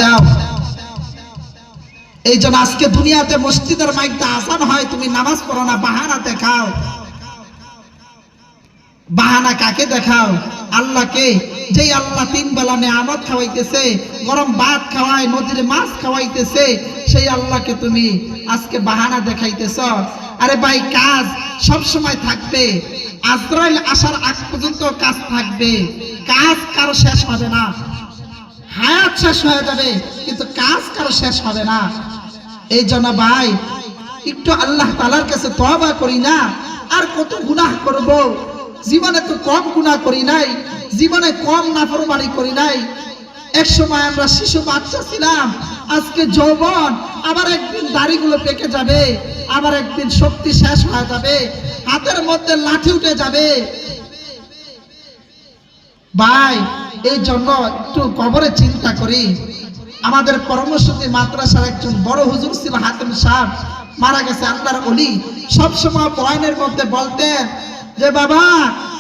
দাও। এই জন্য আজকে দুনিয়াতে মসজিদের মাইকটা আজান হয়, তুমি নামাজ পড়ো না, বাহানা দেখাও। বাহানা কাকে দেখাও? আল্লাহকে। যেই আল্লাহ 3 বেলা নিয়ামত খাওয়াইতেছে, গরম ভাত খাওয়ায়, নদীর মাছ খাওয়াইতেছে, সেই আল্লাহকে তুমি আজকে বাহানা দেখাইতেছ। আরে ভাই, কাজ সব সময় থাকবে, আজরাইল আসার আগ পর্যন্ত কাজ থাকবে। কাজ কারো শেষ হবে না। হায়াত শেষ হয়ে যাবে কিন্তু কাজ কারো শেষ হবে না। এই জন্য ভাই, একটু আল্লাহ তাআলার কাছে তওবা করি না। আর কত গুনাহ করব, জীবনে তো কম গুনাহ করি নাই, জীবনে কম নাফরমানি করি নাই। এক সময় আমরা শিশু বাচ্চা ছিলাম, আজকে যৌবন, আবার একদিন দাড়িগুলো পেকে যাবে, আবার একদিন শক্তি শেষ হয়ে যাবে, হাতের মধ্যে লাঠি উঠে যাবে। ভাই, এই জন্য একটু কবরে চিন্তা করি। আমাদের পরমসতী মাদ্রাসার একজন বড় হুজুর ছিল হাতেম সাহেব, মারা গেছে, আল্লাহর ওলি। সব সময় বয়ানের মধ্যে বলতেন যে বাবা,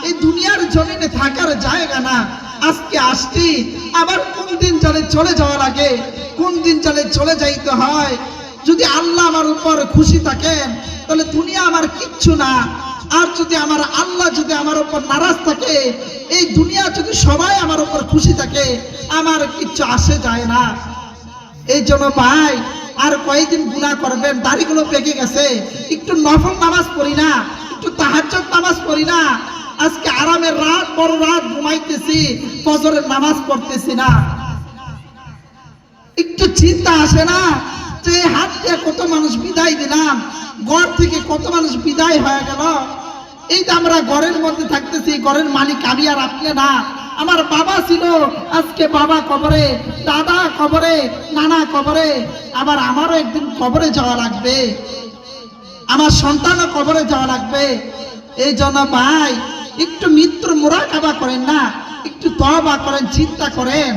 এই দুনিয়ার জমিনে থাকার জায়গা না, আজকে আসছি, আবার কোন দিন চলে চলে যাওয়া লাগে, কোন দিন চলে চলে যাইতে হয়। যদি আল্লাহ আমার উপর খুশি থাকেন তাহলে দুনিয়া আমার কিচ্ছু না, আর যদি আমার আল্লাহ যদি আমার উপর নারাজ থাকে, এই দুনিয়া যদি সবাই আমার উপর খুশি থাকে, আমার কিচ্ছু আসে যায় না। এই জন্য ভাই, আর কয়েকদিন গুনাহ করবেন, দাড়িগুলো পেকে গেছে, একটু নফল নামাজ পড়ি না, একটু তাহাজ্জুদ নামাজ পড়ি না। আজকে আরামের রাত, বড় রাত ঘুমাইতেছি, ফজরের নামাজ পড়তেছি না। একটু চিন্তা আসে না যে হাত দিয়ে কত মানুষ বিদায় দিলাম, ঘর থেকে কত মানুষ বিদায় হয়ে গেল। এই যে আমরা ঘরের মধ্যে থাকতেছি, ঘরের মালিক আমি আর আপনি না। আমার বাবা ছিল, আজকে বাবা কবরে, দাদা কবরে, নানা কবরে, আবার আমারও একদিন কবরে যাওয়া লাগবে, আমার সন্তানও কবরে যাওয়া লাগবে। এই জন্য ভাই, একটু মৃত্যুর মুরাকাবা করেন না, একটু তওবা করেন, চিন্তা করেন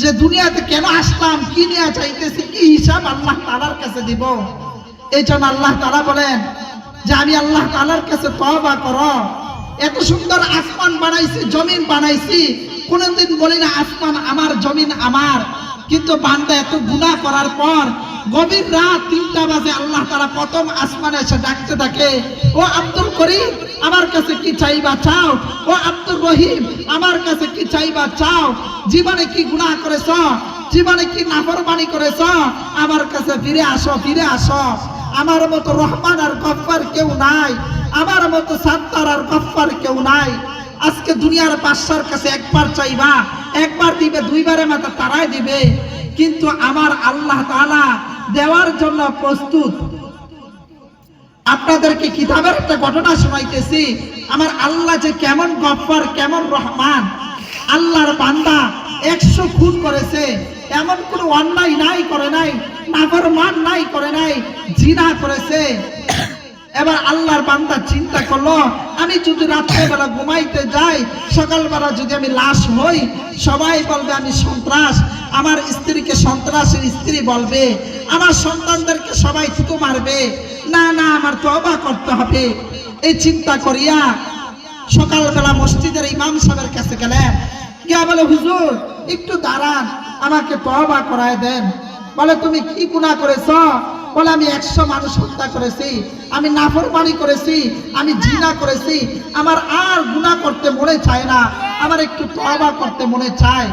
যে দুনিয়াতে কেন আসলাম, কি নিয়ে চাইতেছি, কি হিসাব আল্লাহ তাআলার কাছে দিব। এই জন্য আল্লাহ তাআলা বলেন যে আমি আল্লাহ তাআলার কাছে তওবা করো। এত সুন্দর আসমান বানাইছি, জমিন বানাইছি, কোনদিন বলি না আসমান আমার, জমিন আমার। কিন্তু বান্দা এত গুনাহ করার পর গভীর রাত 3টা বাজে আল্লাহ তাআলা প্রথম আসমানে এসে ডাকতে থাকে, ও আব্দুল করিম, আমার কাছে কি চাইবা চাও, ও আব্দুর রহিম, আমার কাছে কি চাইবা চাও। জীবনে কি গুনাহ করেছো, জীবনে কি নাফরমানি করেছো, আমার কাছে ফিরে আসো, ফিরে আসো। আমার মতো রহমান আর গফফার কেউ নাই, আমার মতো সাত্তার আর গফফার কেউ নাই। আজকে দুনিয়ার বাদশার কাছে একবার চাইবা, একবার দিবে, 2বারের মাথা তারাই দিবে, কিন্তু আমার আল্লাহ তাআলা দেওয়ার জন্য প্রস্তুত। আপনাদেরকে কিতাবের একটা ঘটনা শোনাইতেছি, আমার আল্লাহ যে কেমন গফফার, কেমন রহমান। আল্লাহর বান্দা 100 খুন করেছে, এমন কোনো অন্যায় নাই করে নাই, নাফরমান নাই করে নাই, জিনা করেছে। এবার আল্লাহর বান্দা চিন্তা করলো, আমি যদি রাত্রেবেলা ঘুমাইতে যাই, সকালবেলা যদি আমি লাশ হই, সবাই বলবে আমি সন্ত্রাস, আমার স্ত্রীকে সন্ত্রাসের স্ত্রী বলবে, আমার সন্তানদেরকে সবাই থুতু মারবে। না না, আমার তওবা করতে হবে। এই চিন্তা করিয়া সকালবেলা মসজিদের ইমাম সাহেবের কাছে গেলেন, গিয়া বলে হুজুর একটু দাঁড়ান, আমাকে তওবা করায় দেন। বলে তুমি কি গুনাহ করেছো? বলে আমি 100 মানুষ হত্যা করেছি, আমি নাফরমানি করেছি, আমি জিনা করেছি, আমার আর গুনাহ করতে মনে চায় না, আমার একটু তওবা করতে মনে চায়।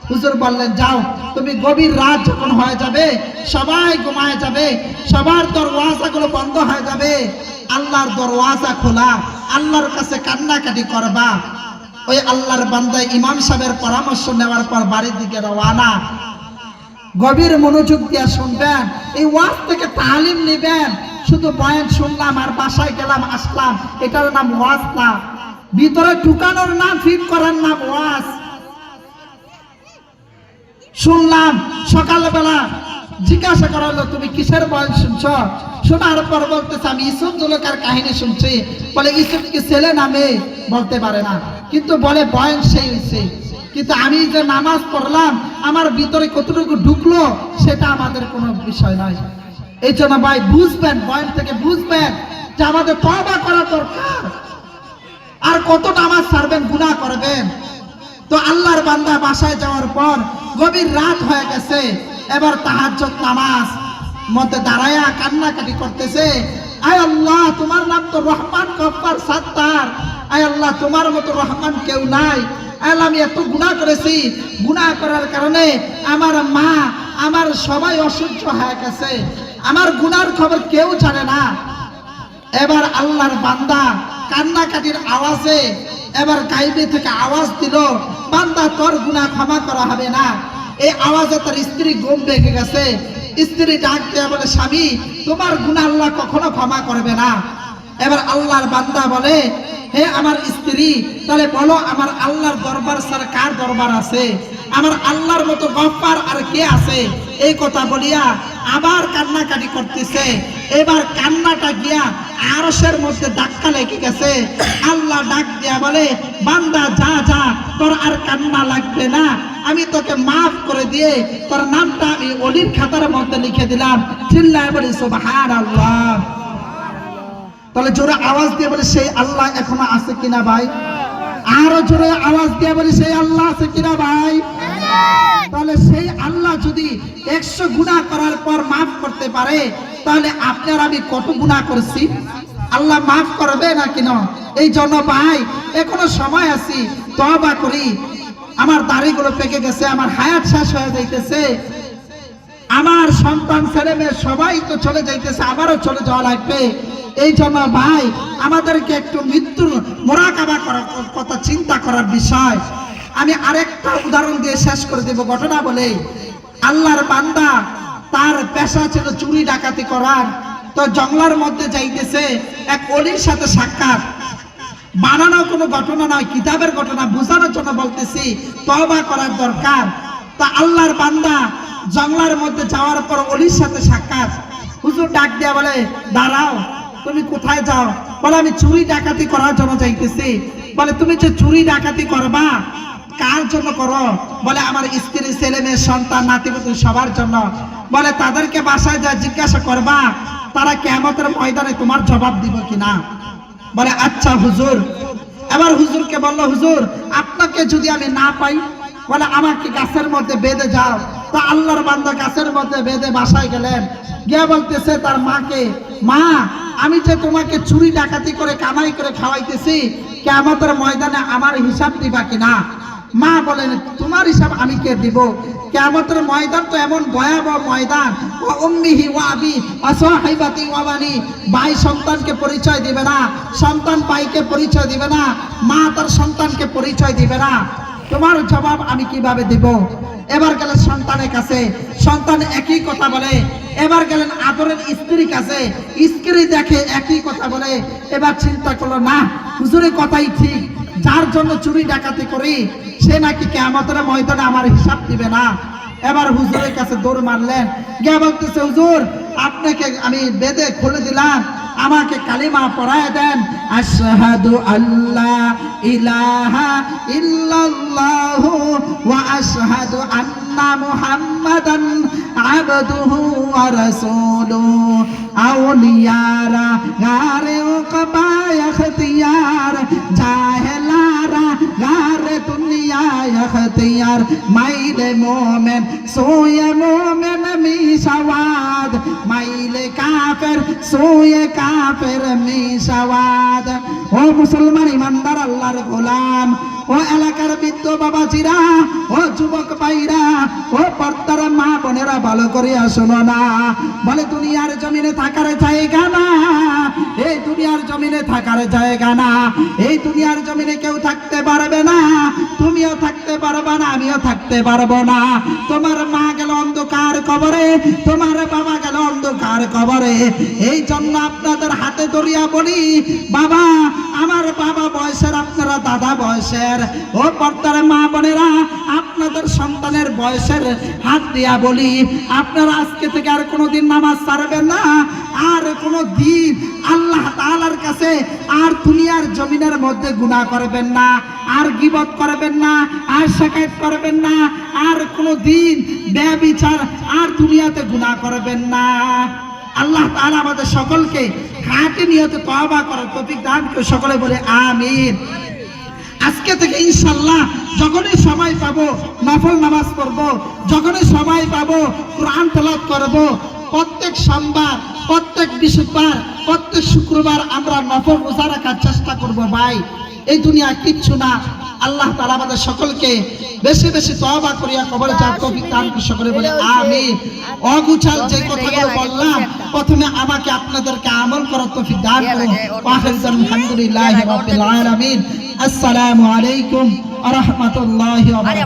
হুজুর বললেন যাও, তুমি গভীর রাত যখন হয়ে যাবে, সবাই ঘুমায় যাবে, সবার দরওয়াজাগুলো বন্ধ হয়ে যাবে, আল্লাহর দরওয়াজা খোলা, আল্লাহর কাছে কান্নাকাটি করবা। ওই আল্লাহর বান্দা ইমাম সাহেবের পরামর্শ নেওয়ার পর বাড়ির দিকে রওনা। গভীর মনোযোগ দিয়ে শুনবেন, এই ওয়াজ থেকে তালিম নেবেন। শুধু বয়ান শুনলাম আর বাসায় গেলাম আসলাম, এটার নাম ওয়াজ না। ভিতরে ঢুকানোর নাম, ফিট করার নাম ওয়াজ। শুনলাম, সকালবেলা জিজ্ঞাসা করা হলো তুমি কিসের বয়ান শুনছো? শোনার পর বলতেছে আমি ইউসুফ জুলেখার কাহিনী শুনছি। বলে ইউসুফ কি ছেলে না মেয়ে? বলতে পারে না, কিন্তু বলে বয়ান সেই হয়েছে। কিন্তু আমি যে নামাজ পড়লাম, আমার ভিতরে কতটুকু ঢুকলো সেটা আমাদের কোনো বিষয় নয়। এই জন্য ভাই বুঝবেন, বয়ান থেকে বুঝবেন যে আমাদের তওবা করা দরকার। আর কত নামাজ ছাড়বেন, গুনাহ করবেন। তো আল্লাহর বান্দা বাসায় যাওয়ার পর গভীর রাত হয়ে গেছে, এবার তাহাজ্জুদ নামাজ মধ্যে দাঁড়ায়া কান্নাকাটি করতেছে। আয় আল্লাহ, তোমার নাম তো রহমান, গফফার, সাত্তার। আয় আল্লাহ, তোমার মতো রহমান কেউ নাই। আল্লাহ, আমি এত গুনাহ করেছি, গুনাহ করার কারণে আমার মা, আমার সবাই অসহ্য হয়ে গেছে, আমার গুনার খবর কেউ জানে না। এবার আল্লাহর বান্দা কান্নাকাটির আওয়াজে এবার গাইবে থেকে আওয়াজ দিল, বান্দা তোর গুনাহ ক্ষমা করা হবে না। এই আওয়াজে তার স্ত্রী ঘুম ভেঙে গেছে। স্ত্রী ডাক দেয়া বলে, স্বামী, তোমার গুনাহ আল্লাহ কখনো ক্ষমা করবে না। এবার আল্লাহর বান্দা বলে, হে আমার স্ত্রী, তাহলে বলো আমার আল্লাহর দরবার ছাড়া কার দরবার আছে? আমার আল্লাহর মতো গফফার আর কে আছে? এই কথা বলিয়া আবার কান্নাকাটি করতেছে। এবার কান্নাটা গিয়া আরশের মধ্যে ধাক্কা লেগে গেছে। আল্লাহ ডাক দিয়া বলে, বান্দা যা যা, তোর আর কান্না লাগবে না, আমি তোকে মাফ করে দিয়ে তোর নামটা আমি ওলির খাতার মধ্যে লিখে দিলাম। চিল্লায় বলি সুবহানাল্লাহ। তাহলে জোরে আওয়াজ দিয়ে বলে, সেই আল্লাহ এখনো আছে কিনা ভাই? আরো জোরে আওয়াজ দিয়ে বলি, সেই আল্লাহ আছে কিনা ভাই? তাহলে সেই আল্লাহ যদি 100 গুনাহ করার পর মাফ করতে পারে, তাহলে আপনার আমি কত গুনাহ করেছি, আল্লাহ মাফ করবে না কেন? এই জন্য ভাই, এখনো সময় আছে, তওবা করি। আমার দাড়িগুলো পেকে গেছে, আমার হায়াত শেষ হয়ে যাইতেছে, আমার সন্তান ছেলে মেয়ে সবাই তো চলে যাইতেছে, আমারও চলে যাওয়া লাগবে। এই জন্য ভাই, আমাদেরকে একটু মৃত্যুর মোরাকাবা করার কথা চিন্তা করার বিষয়। আমি আরেকটা উদাহরণ দিয়ে শেষ করে দেব, ঘটনা বলে। আল্লাহর বান্দা, তার পেশা ছিল চুরি ডাকাতি করার। তো জঙ্গলের মধ্যে যাইতেছে, এক ওলির সাথে সাক্ষাৎ। বানানো কোনো ঘটনা নয়, কিতাবের ঘটনা, বোঝানোর জন্য বলতেছি, তওবা করার দরকার। তা আল্লাহর বান্দা জঙ্গলের মধ্যে যাওয়ার পর ওলির সাথে সাক্ষাৎ। হুজুর ডাক দিয়া বলে, দাঁড়াও, তুমি কোথায় যাও? বলে, আমি চুরি ডাকাতি করার জন্য যাইতেছি। বলে, তুমি যে চুরি ডাকাতি করবা, কার জন্য করো? বলে, আমার স্ত্রী, ছেলে মেয়ে, সন্তান, নাতিপুতি সবার জন্য। বলে, তাদেরকে বাসায় যা জিজ্ঞাসা করবা, তারা কিয়ামতের ময়দানে তোমার জবাব দিব কিনা। বলে, আচ্ছা হুজুর। এবার হুজুরকে বলল, হুজুর, আপনাকে যদি আমি না পাই? বলে, আমাকে গাছের মধ্যে বেঁধে যাও। তো আল্লাহর বান্দা গাছের মধ্যে বেঁধে বাসায় গেলেন। গিয়ে বলতেছে তার মাকে, মা, আমি যে তোমাকে চুরি ডাকাতি করে কামাই করে খাওয়াইতেছি, কিয়ামতের ময়দানে আমার হিসাব দিবা কিনা? মা বলেন, তোমার হিসাব আমি কে দিব? কিয়ামতের ময়দান তো এমন ভয়াবহ ময়দান, ওয়া উম্মিহি ওয়া আবি ওয়া সাহিবাতি ওয়া বানি। ভাই সন্তানকে পরিচয় দিবে না, সন্তান ভাইকে পরিচয় দিবে না, মা তার সন্তানকে পরিচয় দিবে না। তোমার জবাব আমি কিভাবে দিব? এবার গেলেন সন্তানের কাছে, সন্তান একই কথা বলে। এবার গেলেন আদরের স্ত্রীর কাছে, স্ত্রী দেখে একই কথা বলে। এবার চিন্তা করলো, না, হুজুরের কথাই ঠিক, যার জন্য চুরি ডাকাতি করি সে নাকি কিয়ামতের ময়দানে আমার হিসাব দিবে না। এবার হুজুরের কাছে দৌড় মারলেন, গিয়ে বলতেছে, হুজুর, আপনাকে আমি বেদে খুলে দিলাম, আমাকে কালিমা পড়ায় দেন। আশহাদু আল্লা ইলাহা ইল্লাল্লাহু ওয়া আশহাদু আন্না মুহাম্মাদান আবদুহু ওয়া রাসূলুহু। আউলিয়ারা গারে ওকবা ইখতিয়ার, জাহেলারা গারে দুনিয়া ইখতিয়ার। মাইলে মোমেন সোয়ে মোমেন মিশাওয়াদ, মাইলে কাফের সোয়ে কাফের মিশাওয়াদ। ও মুসলমান ইমানদার আল্লাহর গোলাম, ও এলাকার বৃদ্ধ বাবাজিরা, ও যুবক ভাইরা, ও পর্দার মা বোনেরা, ভালো করে শোনো না। বলে, দুনিয়ার জমিনে থাকার জায়গা না, এই দুনিয়ার জমিনে থাকার জায়গা না। এই দুনিয়ার জমিনে কেউ থাকতে পারবে না, তুমিও থাকতে পারবে না, আমিও থাকতে পারবো না। তোমার মা গেল অন্ধকার কবরে, তোমার বাবা গেল অন্ধকার কবরে। এই জন্য আপনাদের হাতে ধরিয়া বলি, বাবা, আমার বাবা বয়সের, আপনারা দাদা বয়সের। ও পর্দার মা বোনেরা, আপনাদের সন্তানের বয়সের হাত দিয়া বলি, আপনারা আজকে থেকে আর কোনোদিন নামাজ ছাড়বেন না, আর কোনো দিন আল্লাহ তাআলার কাছে আর দুনিয়ার জমিনের মধ্যে গুনাহ করবেন না, আর গীবত করবেন না, আর শিকায়ত করবেন না, আর কোনো দিন ব্যভিচার আর দুনিয়াতে গুনাহ করবেন না। আল্লাহ তাআলা আমাদের সকলকে খাঁটি নিয়তে তওবা করার তৌফিক দান করে। সকলে বলে আমিন। আজকে থেকে ইনশাআল্লাহ যখনই সময় পাবো নফল নামাজ পড়বো, যখনই সময় পাবো কোরআন তেলাওয়াত করবো। প্রত্যেক সোমবার, প্রত্যেক বৃহস্পতিবার, প্রত্যেক শুক্রবার আমরা নফল রোজা রাখার চেষ্টা করব ভাই। এই দুনিয়া কিচ্ছু না। আল্লাহ তাআলা আমাদের সকলকে বেশি বেশি তওবা করিয়া কবরে যাওয়ার তৌফিক দান করুন, সকলে বলে আমিন। অগুছাল যে কথাগুলো বললাম, প্রথমে আমাকে আপনাদেরকে আমল করার তৌফিক দান করুন। আলহামদুলিল্লাহি রাব্বিল আলামিন। আসসালামু আলাইকুম ওয়া রাহমাতুল্লাহি ওয়া বারাকাতুহু।